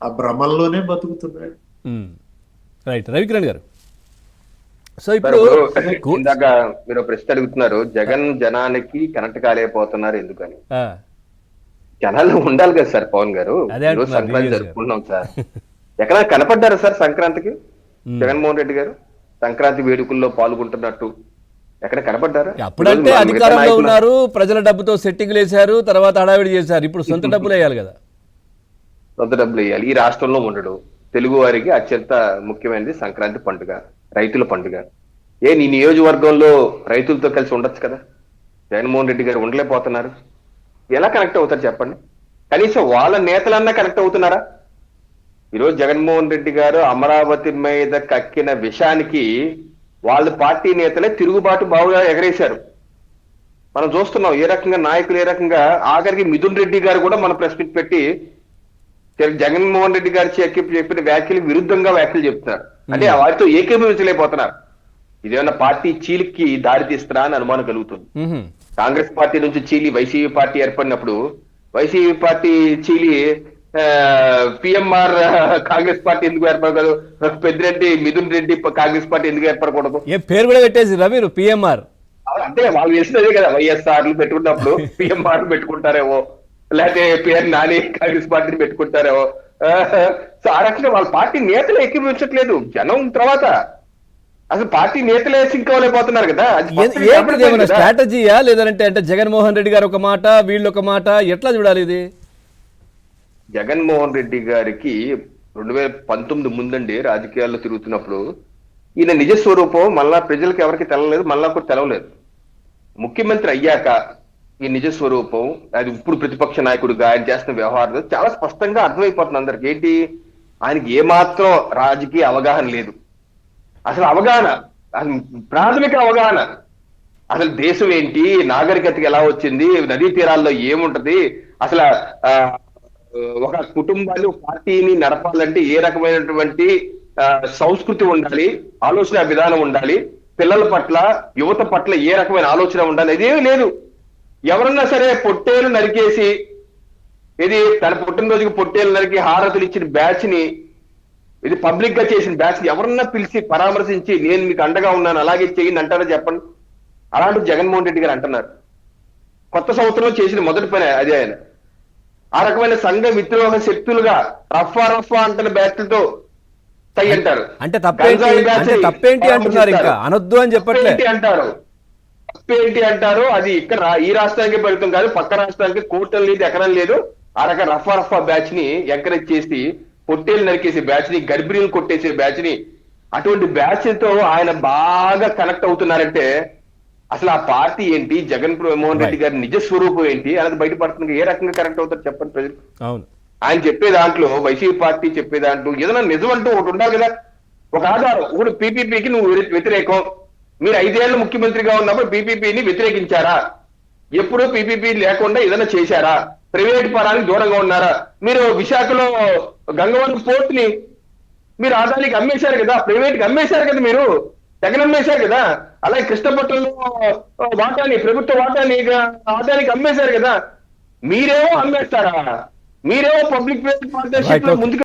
ఆ భ్రమల్లోనే బతుకుతున్నాడు. రైట్. రవికిరణ్ గారు, so sir ఇప్పుడు ఇప్పుడు ఇందాక మీరు ప్రశ్న అడుగుతున్నారు, జగన్ జనానికి కనెక్ట్ కాలేకపోతున్నారు ఎందుకని. ఆ, జనాలు ఉండాలి కదా సార్ పవన్ గారు. అదే ఈరోజు అంటున్నారు సంక్రాంతి VVS గారు. జరుపుకుంటున్నాం సార్. ఎక్కడ కనపడ్డారా సార్ సంక్రాంతికి జగన్మోహన్ రెడ్డి గారు సంక్రాంతి వేడుకల్లో పాల్గొంటున్నట్టు ఎక్కడ కనపడ్డారా? అప్పుడంటే ఈరోజు మిగతా అధికారంలో నాయకులు ఉన్నారు, ప్రజల డబ్బుతో సెట్టింగ్లు వేశారు, తర్వాత హడావిడి చేశారు. ఇప్పుడు సొంత డబ్బులు వేయాలి కదా. సొంత డబ్బులు వేయాలి. ఈ రాష్ట్రంలో ఉండడు. తెలుగు వారికి అత్యంత ముఖ్యమైనది సంక్రాంతి పండుగ, రైతుల పండుగ. నీ నియోజకవర్గంలో రైతులతో కలిసి ఉండొచ్చు కదా. జగన్మోహన్ రెడ్డి గారు ఉండలేకపోతున్నారు. ఎలా కనెక్ట్ అవుతారు చెప్పండి? కనీసం వాళ్ళ నేతలన్నా కనెక్ట్ అవుతున్నారా? ఈరోజు జగన్మోహన్ రెడ్డి గారు అమరావతి మీద కక్కిన విషయానికి వాళ్ళ పార్టీ నేతలే తిరుగుబాటు బావుగా ఎగరేశారు. మనం చూస్తున్నాం ఏ రకంగా నాయకులు, ఏ రకంగా ఆఖరికి మిథున్ రెడ్డి గారు కూడా మన ప్రెస్ మీట్ పెట్టి జగన్మోహన్ రెడ్డి గారు చెప్పిన వ్యాఖ్యలు విరుద్ధంగా వ్యాఖ్యలు చెప్తున్నారు. అంటే వారితో ఏకీభవించలేకపోతున్నారు. ఇదేమన్నా పార్టీ చీలికి దారి తీస్తారా అని అనుమానం కలుగుతుంది. కాంగ్రెస్ పార్టీ నుంచి చీలి వైసీపీ పార్టీ ఏర్పడినప్పుడు వైసీపీ పార్టీ చీలి పిఎంఆర్ కాంగ్రెస్ పార్టీ ఎందుకు ఏర్పడకూడదు? పెద్దిరెడ్డి మిథున్ రెడ్డి కాంగ్రెస్ పార్టీ ఎందుకు ఏర్పడకూడదు? ఏ పేరు కూడా పెట్టేసిరా మీరు పిఎంఆర్? అంటే వాళ్ళు చేసినదే కదా, వైఎస్ఆర్లు పెట్టుకున్నప్పుడు పిఎంఆర్ పెట్టుకుంటారేమో, లేకపోతే పేరు నాని కాంగ్రెస్ పార్టీని పెట్టుకుంటారేమో. సో ఆ రకంగా వాళ్ళ పార్టీ నేతలు ఏకీభవించట్లేదు. జనం తర్వాత అసలు పార్టీ నేతలే సింక్ అవ్వలేకపోతున్నారు కదా. ఏమైనా స్ట్రాటజీయా, లేదంటే అంటే జగన్మోహన్ రెడ్డి గారు ఒక మాట, వీళ్ళు ఒక మాట, ఎట్లా చూడాలి ఇది? జగన్మోహన్ రెడ్డి గారికి 2019 ముందండి రాజకీయాల్లో తిరుగుతున్నప్పుడు ఈయన నిజ స్వరూపం మళ్ళా ప్రజలకు ఎవరికి తెలలేదు, మళ్ళా కూడా తెలవలేదు. ముఖ్యమంత్రి అయ్యాక ఈ నిజ స్వరూపం, అది ఇప్పుడు ప్రతిపక్ష నాయకుడిగా ఆయన చేస్తున్న వ్యవహారం చాలా స్పష్టంగా అర్థమైపోతుంది అందరికి. ఏంటి, ఆయనకి ఏమాత్రం రాజకీయ అవగాహన లేదు. అసలు అవగాహన, అసలు ప్రాథమిక అవగాహన, అసలు దేశం ఏంటి, నాగరికతకి ఎలా వచ్చింది, నదీ తీరాల్లో ఏముంటది, అసలు ఒక కుటుంబాన్ని, పార్టీని నడపాలంటే ఏ రకమైనటువంటి సంస్కృతి ఉండాలి, ఆలోచన విధానం ఉండాలి, పిల్లల పట్ల, యువత పట్ల ఏ రకమైన ఆలోచన ఉండాలి, అదేమీ లేదు. ఎవరన్నా సరే పొట్టేలు నరికేసి, ఇది తన పుట్టినరోజుకి పొట్టేలు నరికి హారతులు ఇచ్చిన బ్యాచ్ ని, ఇది పబ్లిక్ గా చేసిన బ్యాచ్ ని ఎవరన్నా పిలిచి పరామర్శించి నేను మీకు అండగా ఉన్నాను అలాగే చేయండి అంటారో చెప్పండి? అలాంటి జగన్మోహన్ రెడ్డి గారు అంటున్నారు. కొత్త సంవత్సరంలో చేసిన మొదటి పని అదే. ఆయన ఆ రకమైన సంఘ విద్రోహ శక్తులుగా రఫా అంటున్న బ్యాచ్లతో తై అంటారు. అంటే తప్పేంటి అంటున్నారు, ఇంకా అనొద్దు అని చెప్పట్లే అంటారు. తప్పేంటి అంటారు? అది ఇక్కడ ఈ రాష్ట్రానికి ఫలితం కాదు, పక్క రాష్ట్రానికి కోర్టులు లేదు, ఎకరం లేదు. ఆ రకం రఫా బ్యాచ్ ని ఎంకరేజ్ చేసి పొట్టేలు నరికేసే బ్యాచ్ ని, గర్భిణీలు కొట్టేసే బ్యాచ్ ని, అటువంటి బ్యాచ్ తో ఆయన బాగా కనెక్ట్ అవుతున్నారంటే అసలు ఆ పార్టీ ఏంటి, జగన్మోహన్ రెడ్డి గారి నిజ స్వరూపం ఏంటి అనేది బయటపడుతుంది. ఏ రకంగా కనెక్ట్ అవుతారు చెప్పండి ప్రజలు? ఆయన చెప్పే దాంట్లో, వైసీపీ పార్టీ చెప్పే దాంట్లో ఏదైనా నిజం అంటూ ఒకటి ఉండాలి కదా, ఒక ఆధారం. ఒకటి పీపీపీకి నువ్వు వ్యతిరేకం, మీరు 5 ఏళ్ళు ముఖ్యమంత్రిగా ఉన్నప్పుడు పీపీపీని వ్యతిరేకించారా? ఎప్పుడు పీపీపీ లేకుండా ఏదైనా చేశారా? ప్రైవేట్ పరానికి దూరంగా ఉన్నారా? మీరు విశాఖలో గంగవరం పోర్ట్ ని మీరు ఆదానికి అమ్మేశారు కదా, ప్రైవేట్ కి అమ్మేశారు కదా, మీరు జగన్ అమ్మేశారు కదా. అలాగే కృష్ణపట్నంలో వాటాని, ప్రభుత్వ వాటాని ఆదానికి అమ్మేశారు కదా. మీరేమో అమ్మేస్తారా? మీరేమో పబ్లిక్ పార్ట్నర్షిప్ లో ముందుకు